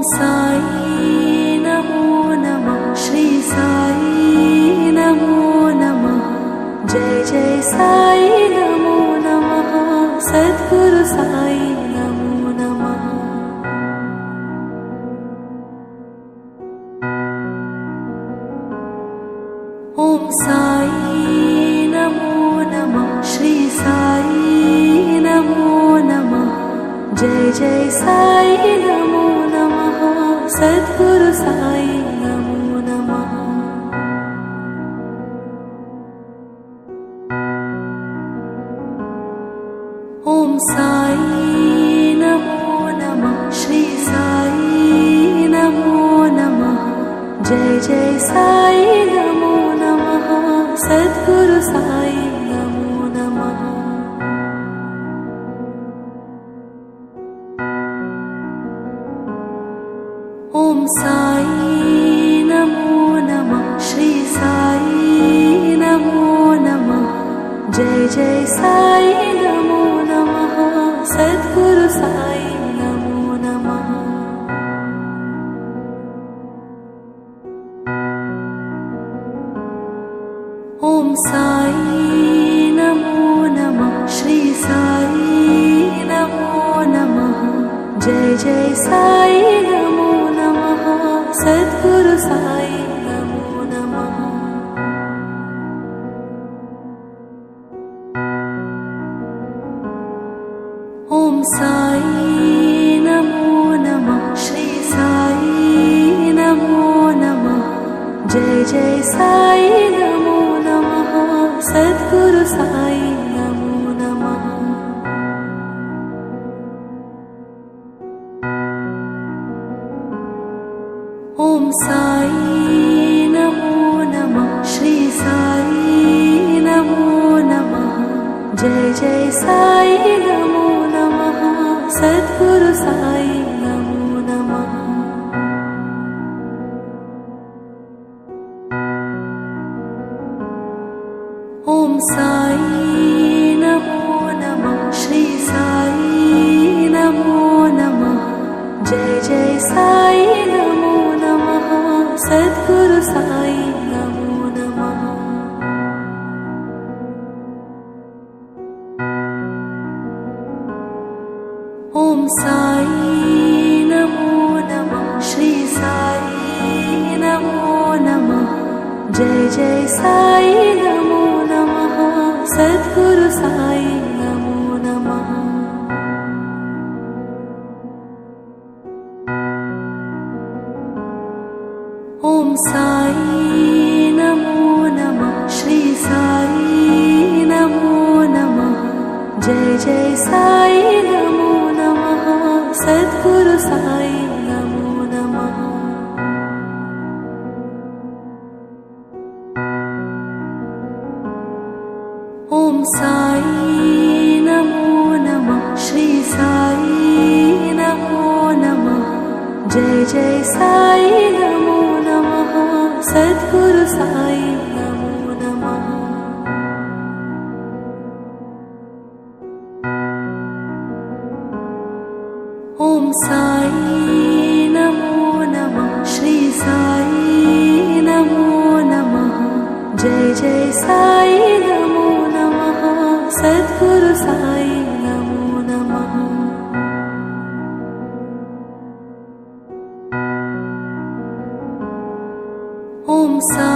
साई नमो नमः। श्री साई नमो नमः। जय जय साई नमो नमः। सद्गुरु साई नमो नमः। ओम साई नमो नमः। श्री साई नमो नमः। जय जय साई नमो नमः। सद्गुरु साई नमो नमः। ओम साई नमो नमः। श्री साई नमो नमः। जय जय साई नमो नमः। सद्गुरु साई नमो नमः। ओम साई नमो नमः। श्री साई नमो नमः। जय जय साई नमो नमः। सद्गुरु साई नमो नमः। ओम साई नमो नमः। श्री साई नमो नमः। जय जय साई नमो नमः। सद्गुरु साई नमो नमः। ओम साई नमो नमः। श्री साई नमो नमः। जय जय साई नमो नमः। सद्गुरु साई नमो नमः। ओम साई नमो नमः। श्री साई नमो नमः। जय जय साई नमो नमः। सद्गुरु साई नमो नमः। ओम साई नमो नमः। श्री साई नमो नमः। जय जय साई नमो नमः। सद्गुरु साई नमो नमः। ओम साई नमो नमः। श्री साई नमो नमः। जय जय साई नमो नमः। सद्गुरु साई नमो नमः। ओम साई नमो नमः। श्री साई नमो नमः। जय जय साई नमो नमः। सद्गुरु साई नमो नमः। ओम साई नमो नमः। श्री साई नमो नमः। जय जय साई नमो नमः। सद्गुरु साई नमो नमः। ओम साई नमो नमः। श्री साई नमो नमः। जय जय साई नमो नमः। सद्गुरु साई नमो नमः। ओम साई